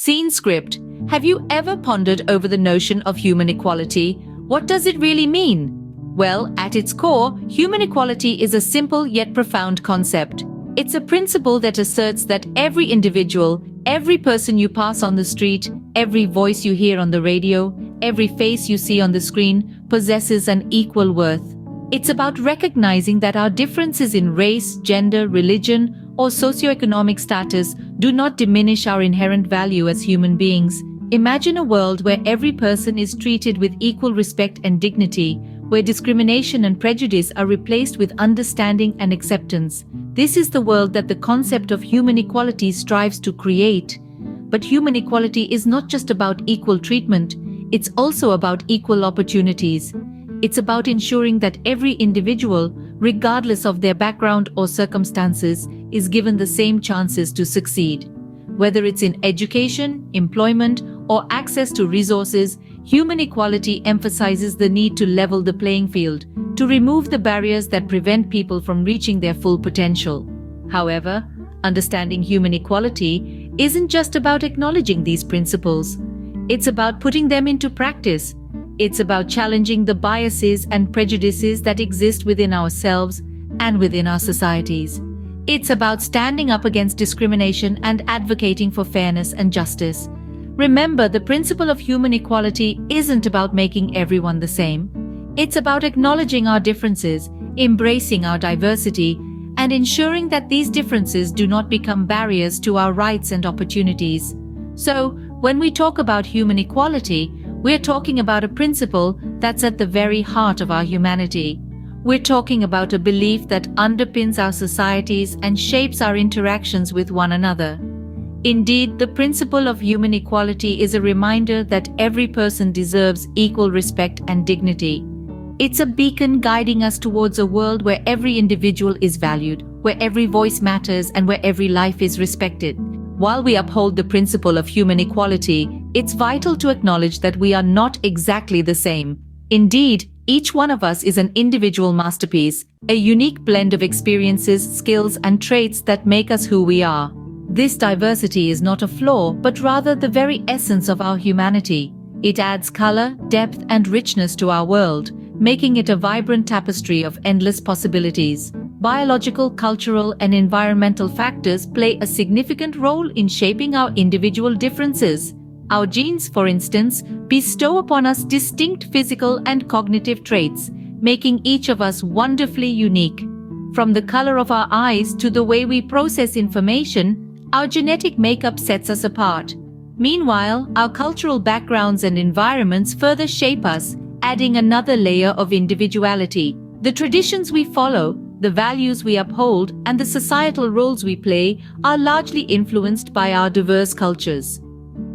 Scene script. Have you ever pondered over the notion of human equality? What does it really mean? Well, at its core, human equality is a simple yet profound concept. It's a principle that asserts that every individual, every person you pass on the street, every voice you hear on the radio, every face you see on the screen, possesses an equal worth. It's about recognizing that our differences in race, gender, religion, or socioeconomic status do not diminish our inherent value as human beings. Imagine a world where every person is treated with equal respect and dignity, where discrimination and prejudice are replaced with understanding and acceptance. This is the world that the concept of human equality strives to create. But human equality is not just about equal treatment, it's also about equal opportunities. It's about ensuring that every individual, regardless of their background or circumstances, is given the same chances to succeed. Whether it's in education, employment, or access to resources, human equality emphasizes the need to level the playing field, to remove the barriers that prevent people from reaching their full potential. However, understanding human equality isn't just about acknowledging these principles. It's about putting them into practice. It's about challenging the biases and prejudices that exist within ourselves and within our societies. It's about standing up against discrimination and advocating for fairness and justice. Remember, the principle of human equality isn't about making everyone the same. It's about acknowledging our differences, embracing our diversity, and ensuring that these differences do not become barriers to our rights and opportunities. So, when we talk about human equality, we're talking about a principle that's at the very heart of our humanity. We're talking about a belief that underpins our societies and shapes our interactions with one another. Indeed, the principle of human equality is a reminder that every person deserves equal respect and dignity. It's a beacon guiding us towards a world where every individual is valued, where every voice matters, and where every life is respected. While we uphold the principle of human equality, it's vital to acknowledge that we are not exactly the same. Indeed, each one of us is an individual masterpiece, a unique blend of experiences, skills, and traits that make us who we are. This diversity is not a flaw, but rather the very essence of our humanity. It adds color, depth, and richness to our world, making it a vibrant tapestry of endless possibilities. Biological, cultural, and environmental factors play a significant role in shaping our individual differences. Our genes, for instance, bestow upon us distinct physical and cognitive traits, making each of us wonderfully unique. From the color of our eyes to the way we process information, our genetic makeup sets us apart. Meanwhile, our cultural backgrounds and environments further shape us, adding another layer of individuality. The traditions we follow, the values we uphold, and the societal roles we play are largely influenced by our diverse cultures.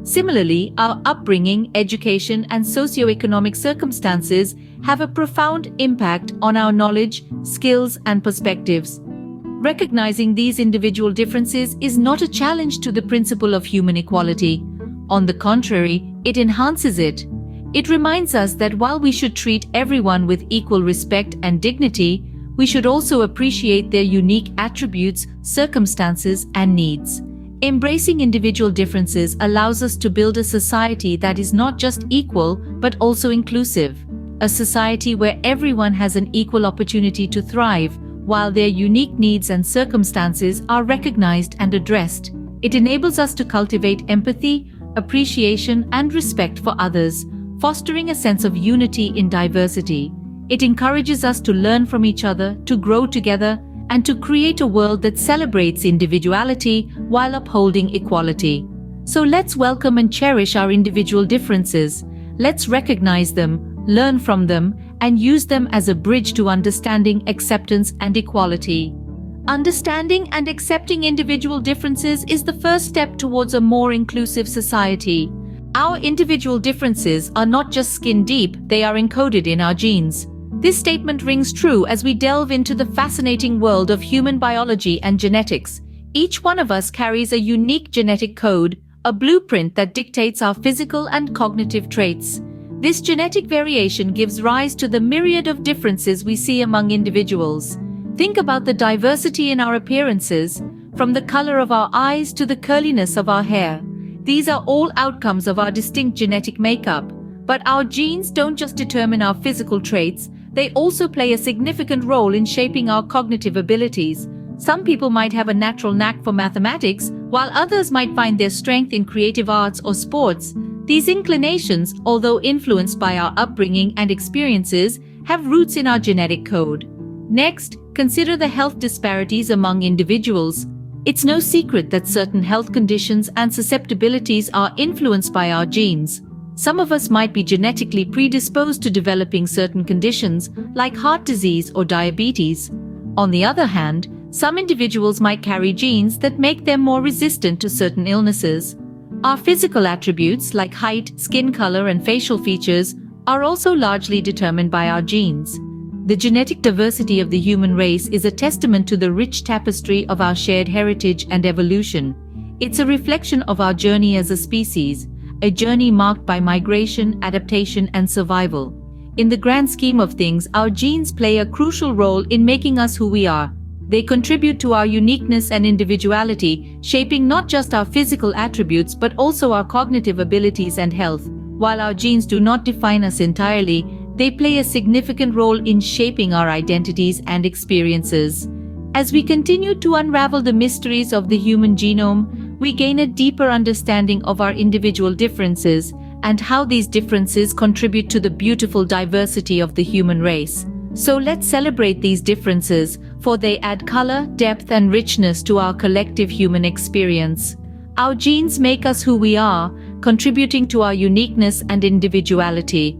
Similarly, our upbringing, education, and socioeconomic circumstances have a profound impact on our knowledge, skills, and perspectives. Recognizing these individual differences is not a challenge to the principle of human equality. On the contrary, it enhances it. It reminds us that while we should treat everyone with equal respect and dignity, we should also appreciate their unique attributes, circumstances, and needs. Embracing individual differences allows us to build a society that is not just equal, but also inclusive. A society where everyone has an equal opportunity to thrive, while their unique needs and circumstances are recognized and addressed. It enables us to cultivate empathy, appreciation, and respect for others, fostering a sense of unity in diversity. It encourages us to learn from each other, to grow together, and to create a world that celebrates individuality while upholding equality. So let's welcome and cherish our individual differences. Let's recognize them, learn from them, and use them as a bridge to understanding, acceptance, and equality. Understanding and accepting individual differences is the first step towards a more inclusive society. Our individual differences are not just skin deep, they are encoded in our genes. This statement rings true as we delve into the fascinating world of human biology and genetics. Each one of us carries a unique genetic code, a blueprint that dictates our physical and cognitive traits. This genetic variation gives rise to the myriad of differences we see among individuals. Think about the diversity in our appearances, from the color of our eyes to the curliness of our hair. These are all outcomes of our distinct genetic makeup. But our genes don't just determine our physical traits, they also play a significant role in shaping our cognitive abilities. Some people might have a natural knack for mathematics, while others might find their strength in creative arts or sports. These inclinations, although influenced by our upbringing and experiences, have roots in our genetic code. Next, consider the health disparities among individuals. It's no secret that certain health conditions and susceptibilities are influenced by our genes. Some of us might be genetically predisposed to developing certain conditions, like heart disease or diabetes. On the other hand, some individuals might carry genes that make them more resistant to certain illnesses. Our physical attributes, like height, skin color, and facial features, are also largely determined by our genes. The genetic diversity of the human race is a testament to the rich tapestry of our shared heritage and evolution. It's a reflection of our journey as a species, a journey marked by migration, adaptation, and survival. In the grand scheme of things, our genes play a crucial role in making us who we are. They contribute to our uniqueness and individuality, shaping not just our physical attributes but also our cognitive abilities and health. While our genes do not define us entirely, they play a significant role in shaping our identities and experiences. As we continue to unravel the mysteries of the human genome, we gain a deeper understanding of our individual differences and how these differences contribute to the beautiful diversity of the human race. So let's celebrate these differences, for they add color, depth, and richness to our collective human experience. Our genes make us who we are, contributing to our uniqueness and individuality.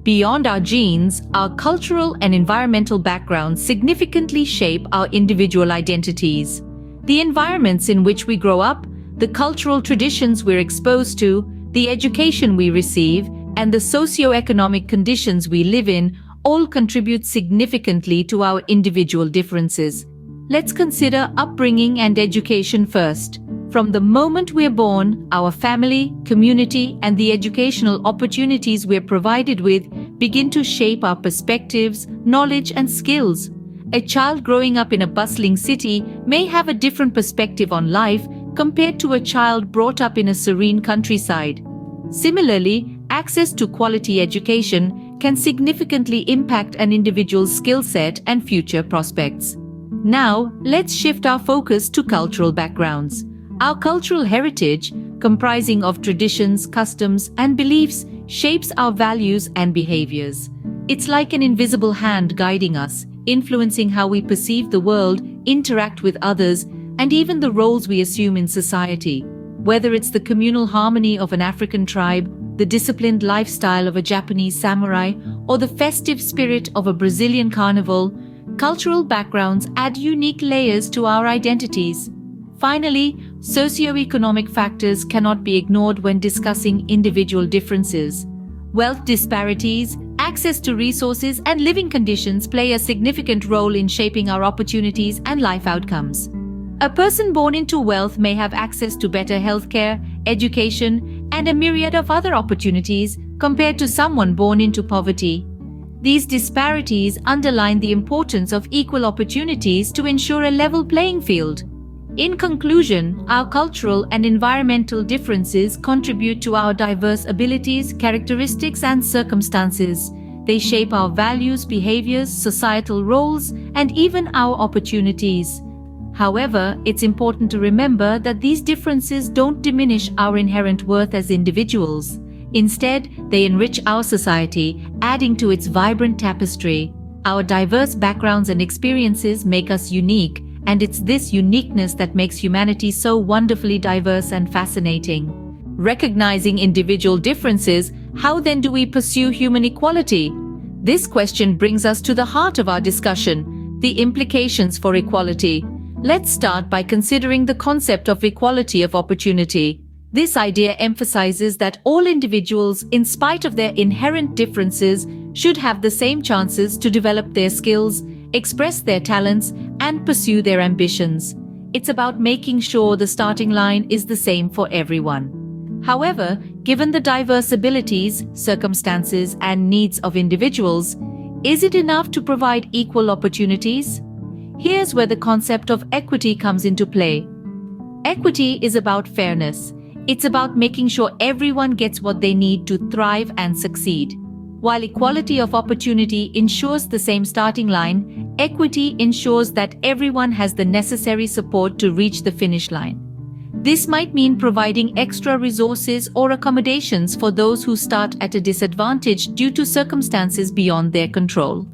Beyond our genes, our cultural and environmental backgrounds significantly shape our individual identities. The environments in which we grow up, the cultural traditions we're exposed to, the education we receive, and the socioeconomic conditions we live in all contribute significantly to our individual differences. Let's consider upbringing and education first. From the moment we're born, our family, community, and the educational opportunities we're provided with begin to shape our perspectives, knowledge, and skills. A child growing up in a bustling city may have a different perspective on life compared to a child brought up in a serene countryside. Similarly, access to quality education can significantly impact an individual's skill set and future prospects. Now, let's shift our focus to cultural backgrounds. Our cultural heritage, comprising of traditions, customs, and beliefs, shapes our values and behaviors. It's like an invisible hand guiding us, influencing how we perceive the world, interact with others, and even the roles we assume in society. Whether it's the communal harmony of an African tribe, the disciplined lifestyle of a Japanese samurai, or the festive spirit of a Brazilian carnival, cultural backgrounds add unique layers to our identities. Finally, socioeconomic factors cannot be ignored when discussing individual differences. Wealth disparities, access to resources, and living conditions play a significant role in shaping our opportunities and life outcomes. A person born into wealth may have access to better healthcare, education, and a myriad of other opportunities compared to someone born into poverty. These disparities underline the importance of equal opportunities to ensure a level playing field. In conclusion, our cultural and environmental differences contribute to our diverse abilities, characteristics, and circumstances. They shape our values, behaviors, societal roles, and even our opportunities. However, it's important to remember that these differences don't diminish our inherent worth as individuals. Instead, they enrich our society, adding to its vibrant tapestry. Our diverse backgrounds and experiences make us unique, and it's this uniqueness that makes humanity so wonderfully diverse and fascinating. Recognizing individual differences, how then do we pursue human equality? This question brings us to the heart of our discussion, the implications for equality. Let's start by considering the concept of equality of opportunity. This idea emphasizes that all individuals, in spite of their inherent differences, should have the same chances to develop their skills, express their talents, and pursue their ambitions. It's about making sure the starting line is the same for everyone. However, given the diverse abilities, circumstances, and needs of individuals, is it enough to provide equal opportunities? Here's where the concept of equity comes into play. Equity is about fairness. It's about making sure everyone gets what they need to thrive and succeed. While equality of opportunity ensures the same starting line, equity ensures that everyone has the necessary support to reach the finish line. This might mean providing extra resources or accommodations for those who start at a disadvantage due to circumstances beyond their control.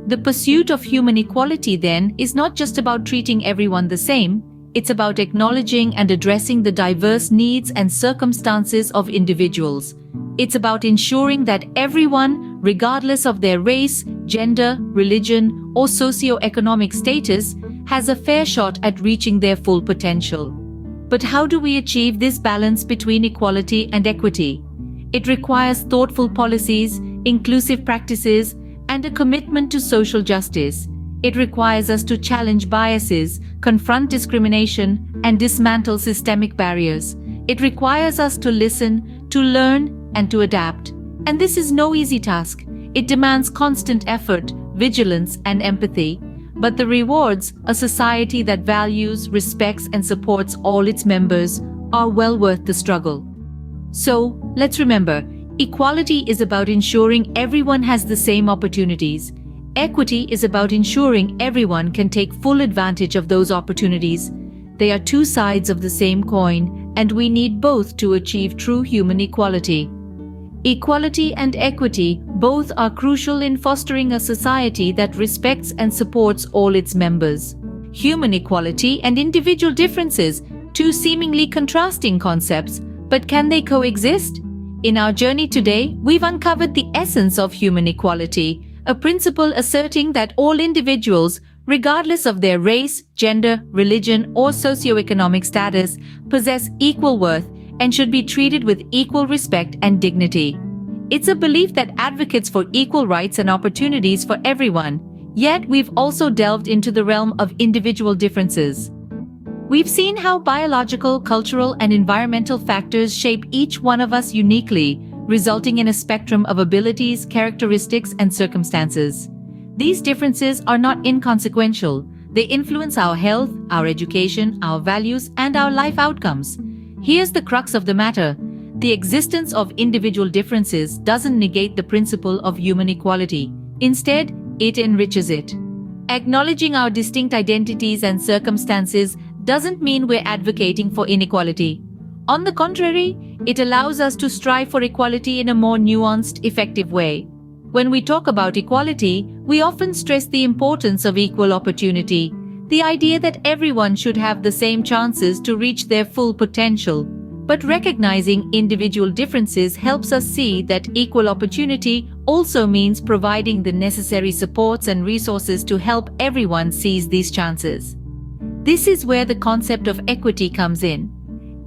The pursuit of human equality, then, is not just about treating everyone the same, it's about acknowledging and addressing the diverse needs and circumstances of individuals. It's about ensuring that everyone, regardless of their race, gender, religion, or socioeconomic status, has a fair shot at reaching their full potential. But how do we achieve this balance between equality and equity? It requires thoughtful policies, inclusive practices, and a commitment to social justice. It requires us to challenge biases, confront discrimination, and dismantle systemic barriers. It requires us to listen, to learn, and to adapt. And this is no easy task. It demands constant effort, vigilance, and empathy. But the rewards, a society that values, respects, and supports all its members, are well worth the struggle. So, let's remember, equality is about ensuring everyone has the same opportunities. Equity is about ensuring everyone can take full advantage of those opportunities. They are two sides of the same coin, and we need both to achieve true human equality. Equality and equity both are crucial in fostering a society that respects and supports all its members. Human equality and individual differences, two seemingly contrasting concepts, but can they coexist? In our journey today, we've uncovered the essence of human equality, a principle asserting that all individuals, regardless of their race, gender, religion, or socioeconomic status, possess equal worth and should be treated with equal respect and dignity. It's a belief that advocates for equal rights and opportunities for everyone, yet we've also delved into the realm of individual differences. We've seen how biological, cultural, and environmental factors shape each one of us uniquely, resulting in a spectrum of abilities, characteristics, and circumstances. These differences are not inconsequential. They influence our health, our education, our values, and our life outcomes. Here's the crux of the matter. The existence of individual differences doesn't negate the principle of human equality. Instead, it enriches it. Acknowledging our distinct identities and circumstances doesn't mean we're advocating for inequality. On the contrary, it allows us to strive for equality in a more nuanced, effective way. When we talk about equality, we often stress the importance of equal opportunity, the idea that everyone should have the same chances to reach their full potential. But recognizing individual differences helps us see that equal opportunity also means providing the necessary supports and resources to help everyone seize these chances. This is where the concept of equity comes in.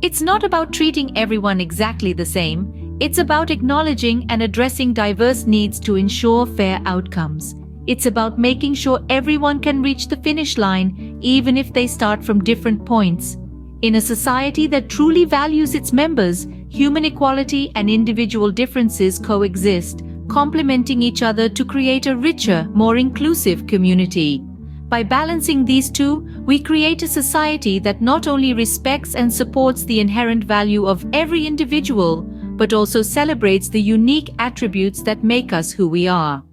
It's not about treating everyone exactly the same. It's about acknowledging and addressing diverse needs to ensure fair outcomes. It's about making sure everyone can reach the finish line, even if they start from different points. In a society that truly values its members, human equality and individual differences coexist, complementing each other to create a richer, more inclusive community. By balancing these two, we create a society that not only respects and supports the inherent value of every individual, but also celebrates the unique attributes that make us who we are.